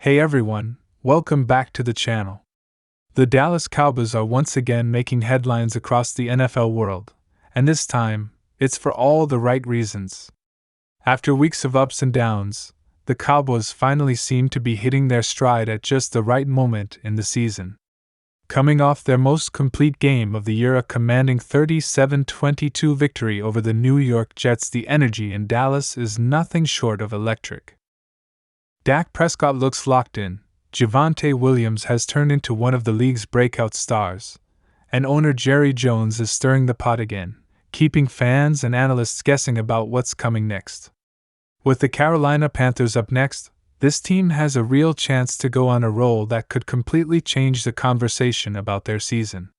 Hey everyone, welcome back to the channel. The Dallas Cowboys are once again making headlines across the NFL world, and this time, it's for all the right reasons. After weeks of ups and downs, the Cowboys finally seem to be hitting their stride at just the right moment in the season. Coming off their most complete game of the year, a commanding 37-22 victory over the New York Jets, the energy in Dallas is nothing short of electric. Dak Prescott looks locked in, Javonte Williams has turned into one of the league's breakout stars, and owner Jerry Jones is stirring the pot again, keeping fans and analysts guessing about what's coming next. With the Carolina Panthers up next, this team has a real chance to go on a roll that could completely change the conversation about their season.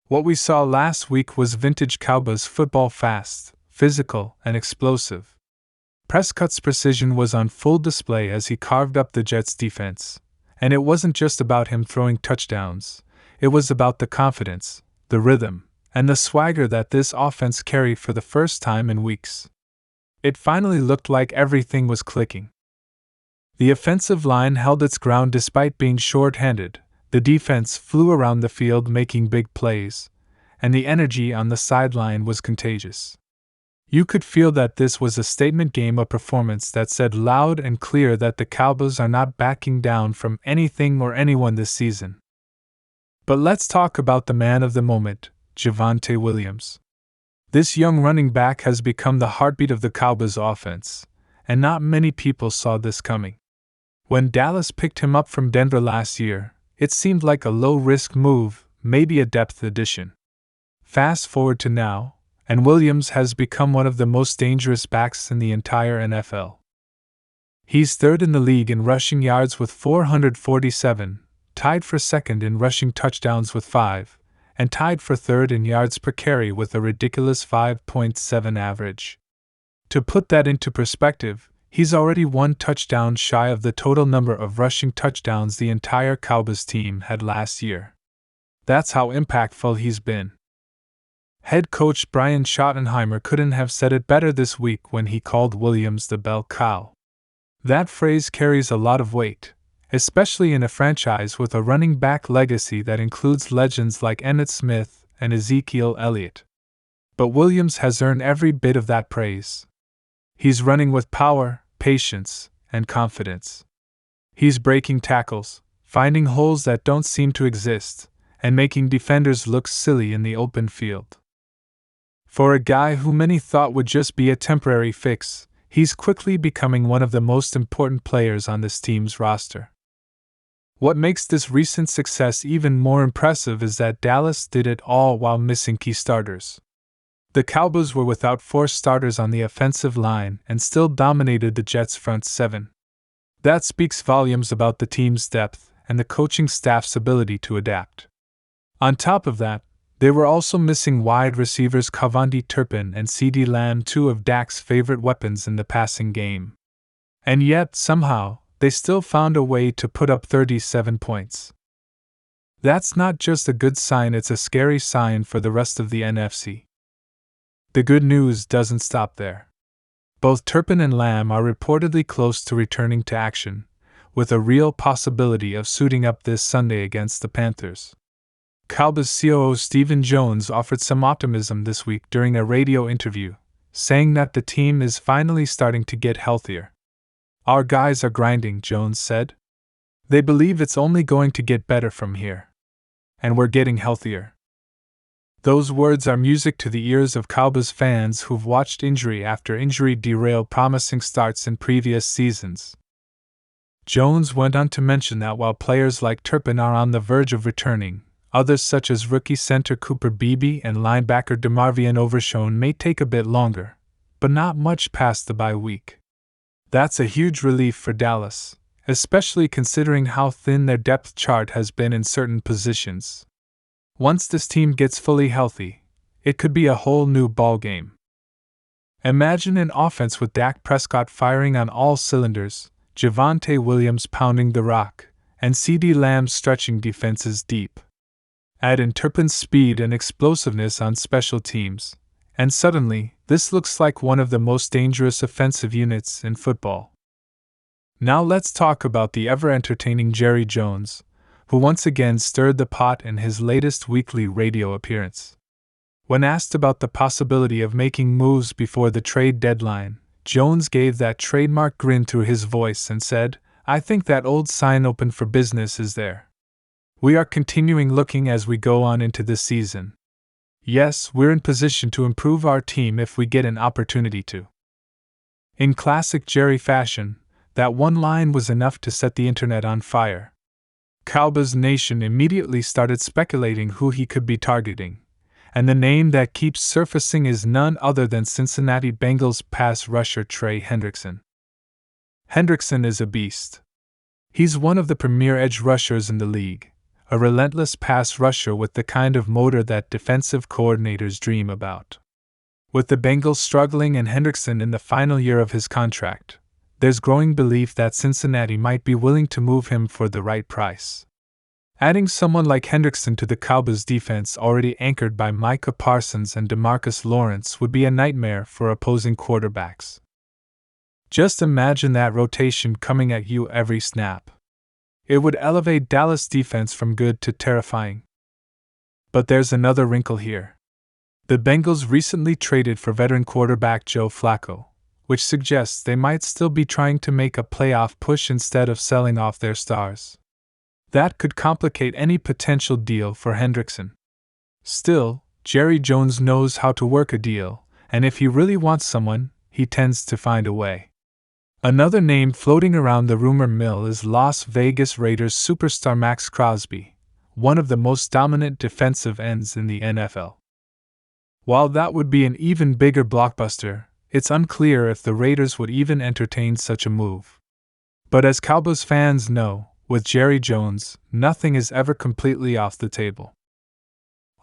What we saw last week was vintage Cowboys football: fast, physical, and explosive. Prescott's precision was on full display as he carved up the Jets' defense, and it wasn't just about him throwing touchdowns, it was about the confidence, the rhythm, and the swagger that this offense carried for the first time in weeks. It finally looked like everything was clicking. The offensive line held its ground despite being short-handed, the defense flew around the field making big plays, and the energy on the sideline was contagious. You could feel that this was a statement game, a performance that said loud and clear that the Cowboys are not backing down from anything or anyone this season. But let's talk about the man of the moment, Javonte Williams. This young running back has become the heartbeat of the Cowboys offense, and not many people saw this coming. When Dallas picked him up from Denver last year, it seemed like a low-risk move, maybe a depth addition. Fast forward to now, and Williams has become one of the most dangerous backs in the entire NFL. He's third in the league in rushing yards with 447, tied for second in rushing touchdowns with 5, and tied for third in yards per carry with a ridiculous 5.7 average. To put that into perspective, he's already one touchdown shy of the total number of rushing touchdowns the entire Cowboys team had last year. That's how impactful he's been. Head coach Brian Schottenheimer couldn't have said it better this week when he called Williams the bell cow. That phrase carries a lot of weight, especially in a franchise with a running back legacy that includes legends like Emmitt Smith and Ezekiel Elliott. But Williams has earned every bit of that praise. He's running with power, patience, and confidence. He's breaking tackles, finding holes that don't seem to exist, and making defenders look silly in the open field. For a guy who many thought would just be a temporary fix, he's quickly becoming one of the most important players on this team's roster. What makes this recent success even more impressive is that Dallas did it all while missing key starters. The Cowboys were without 4 starters on the offensive line and still dominated the Jets' front 7. That speaks volumes about the team's depth and the coaching staff's ability to adapt. On top of that, they were also missing wide receivers KaVontae Turpin and CeeDee Lamb, 2 of Dak's favorite weapons in the passing game. And yet, somehow, they still found a way to put up 37 points. That's not just a good sign, it's a scary sign for the rest of the NFC. The good news doesn't stop there. Both Turpin and Lamb are reportedly close to returning to action, with a real possibility of suiting up this Sunday against the Panthers. Cowboys COO Stephen Jones offered some optimism this week during a radio interview, saying that the team is finally starting to get healthier. "Our guys are grinding," Jones said. "They believe it's only going to get better from here. And we're getting healthier." Those words are music to the ears of Cowboys fans who've watched injury after injury derail promising starts in previous seasons. Jones went on to mention that while players like Turpin are on the verge of returning, others such as rookie center Cooper Beebe and linebacker DeMarvion Overshown may take a bit longer, but not much past the bye week. That's a huge relief for Dallas, especially considering how thin their depth chart has been in certain positions. Once this team gets fully healthy, it could be a whole new ballgame. Imagine an offense with Dak Prescott firing on all cylinders, Javonte Williams pounding the rock, and CeeDee Lamb stretching defenses deep. Add in Turpin's speed and explosiveness on special teams, and suddenly, this looks like one of the most dangerous offensive units in football. Now let's talk about the ever-entertaining Jerry Jones, who once again stirred the pot in his latest weekly radio appearance. When asked about the possibility of making moves before the trade deadline, Jones gave that trademark grin through his voice and said, "I think that old sign open for business is there. We are continuing looking as we go on into this season. Yes, we're in position to improve our team if we get an opportunity to." In classic Jerry fashion, that one line was enough to set the internet on fire. Cowboys Nation immediately started speculating who he could be targeting, and the name that keeps surfacing is none other than Cincinnati Bengals pass rusher Trey Hendrickson. Hendrickson is a beast. He's one of the premier edge rushers in the league, a relentless pass rusher with the kind of motor that defensive coordinators dream about. With the Bengals struggling and Hendrickson in the final year of his contract, there's growing belief that Cincinnati might be willing to move him for the right price. Adding someone like Hendrickson to the Cowboys' defense already anchored by Micah Parsons and DeMarcus Lawrence would be a nightmare for opposing quarterbacks. Just imagine that rotation coming at you every snap. It would elevate Dallas' defense from good to terrifying. But there's another wrinkle here. The Bengals recently traded for veteran quarterback Joe Flacco, which suggests they might still be trying to make a playoff push instead of selling off their stars. That could complicate any potential deal for Hendrickson. Still, Jerry Jones knows how to work a deal, and if he really wants someone, he tends to find a way. Another name floating around the rumor mill is Las Vegas Raiders superstar Maxx Crosby, one of the most dominant defensive ends in the NFL. While that would be an even bigger blockbuster, it's unclear if the Raiders would even entertain such a move. But as Cowboys fans know, with Jerry Jones, nothing is ever completely off the table.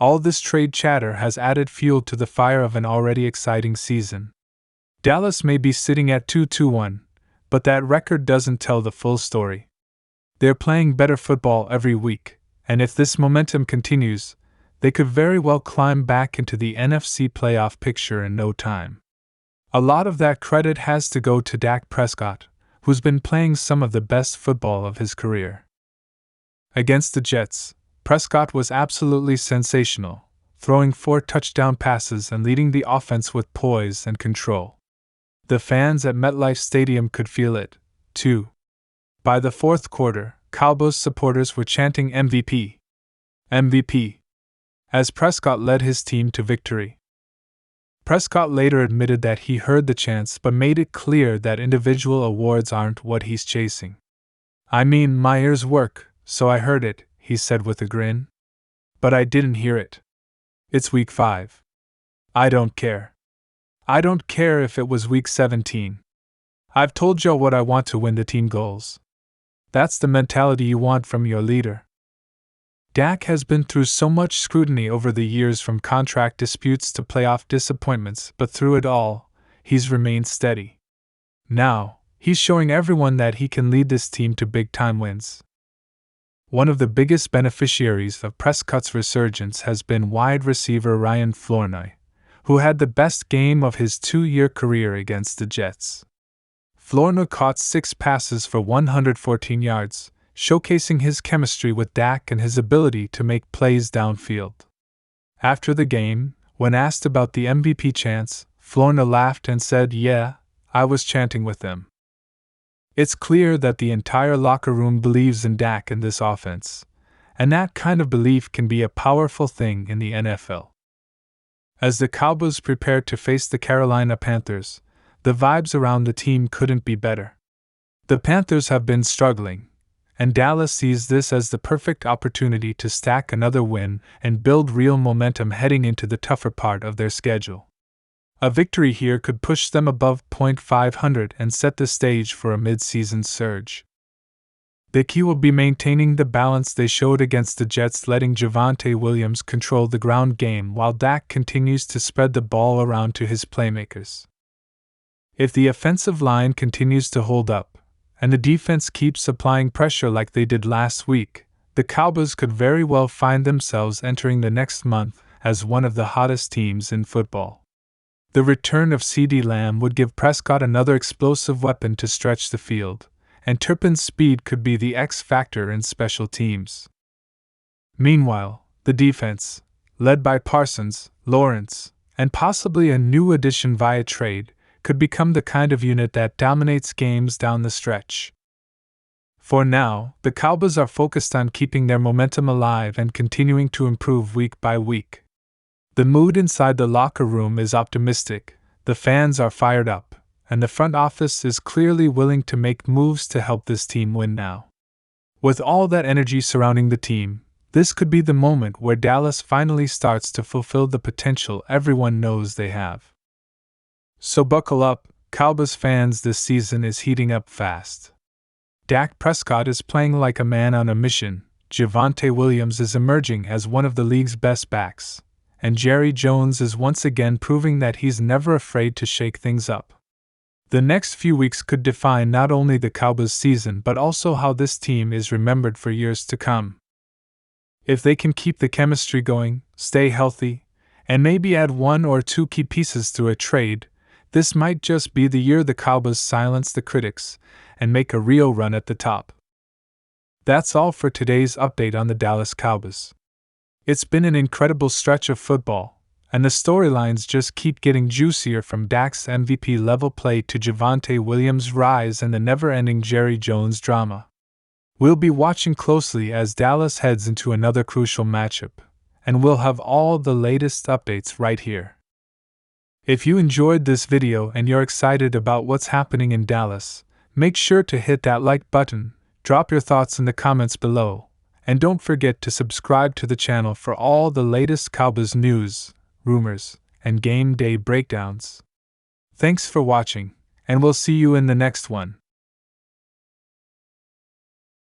All this trade chatter has added fuel to the fire of an already exciting season. Dallas may be sitting at 2-1, but that record doesn't tell the full story. They're playing better football every week, and if this momentum continues, they could very well climb back into the NFC playoff picture in no time. A lot of that credit has to go to Dak Prescott, who's been playing some of the best football of his career. Against the Jets, Prescott was absolutely sensational, throwing 4 touchdown passes and leading the offense with poise and control. The fans at MetLife Stadium could feel it, too. By the fourth quarter, Cowboys supporters were chanting MVP, MVP, as Prescott led his team to victory. Prescott later admitted that he heard the chants but made it clear that individual awards aren't what he's chasing. "I mean, my ears work, so I heard it," he said with a grin. "But I didn't hear it. It's week 5. I don't care. I don't care if it was week 17. I've told you what I want to win the team goals." That's the mentality you want from your leader. Dak has been through so much scrutiny over the years, from contract disputes to playoff disappointments, but through it all, he's remained steady. Now, he's showing everyone that he can lead this team to big-time wins. One of the biggest beneficiaries of Prescott's resurgence has been wide receiver Ryan Flournoy, who had the best game of his 2-year career against the Jets. Flournoy caught 6 passes for 114 yards, showcasing his chemistry with Dak and his ability to make plays downfield. After the game, when asked about the MVP chants, Flournoy laughed and said, "Yeah, I was chanting with them." It's clear that the entire locker room believes in Dak and this offense, and that kind of belief can be a powerful thing in the NFL. As the Cowboys prepare to face the Carolina Panthers, the vibes around the team couldn't be better. The Panthers have been struggling, and Dallas sees this as the perfect opportunity to stack another win and build real momentum heading into the tougher part of their schedule. A victory here could push them above .500 and set the stage for a mid-season surge. The key will be maintaining the balance they showed against the Jets, letting Javonte Williams control the ground game while Dak continues to spread the ball around to his playmakers. If the offensive line continues to hold up, and the defense keeps applying pressure like they did last week, the Cowboys could very well find themselves entering the next month as one of the hottest teams in football. The return of CeeDee would give Prescott another explosive weapon to stretch the field, and Turpin's speed could be the X factor in special teams. Meanwhile, the defense, led by Parsons, Lawrence, and possibly a new addition via trade, could become the kind of unit that dominates games down the stretch. For now, the Cowboys are focused on keeping their momentum alive and continuing to improve week by week. The mood inside the locker room is optimistic, the fans are fired up, and the front office is clearly willing to make moves to help this team win now. With all that energy surrounding the team, this could be the moment where Dallas finally starts to fulfill the potential everyone knows they have. So buckle up, Cowboys fans, this season is heating up fast. Dak Prescott is playing like a man on a mission, Javonte Williams is emerging as one of the league's best backs, and Jerry Jones is once again proving that he's never afraid to shake things up. The next few weeks could define not only the Cowboys' season but also how this team is remembered for years to come. If they can keep the chemistry going, stay healthy, and maybe add one or two key pieces through a trade, this might just be the year the Cowboys silence the critics and make a real run at the top. That's all for today's update on the Dallas Cowboys. It's been an incredible stretch of football, and the storylines just keep getting juicier, from Dak's MVP-level play to Javonte Williams' rise and the never-ending Jerry Jones drama. We'll be watching closely as Dallas heads into another crucial matchup, and we'll have all the latest updates right here. If you enjoyed this video and you're excited about what's happening in Dallas, make sure to hit that like button, drop your thoughts in the comments below, and don't forget to subscribe to the channel for all the latest Cowboys news, rumors, and game day breakdowns. Thanks for watching, and we'll see you in the next one.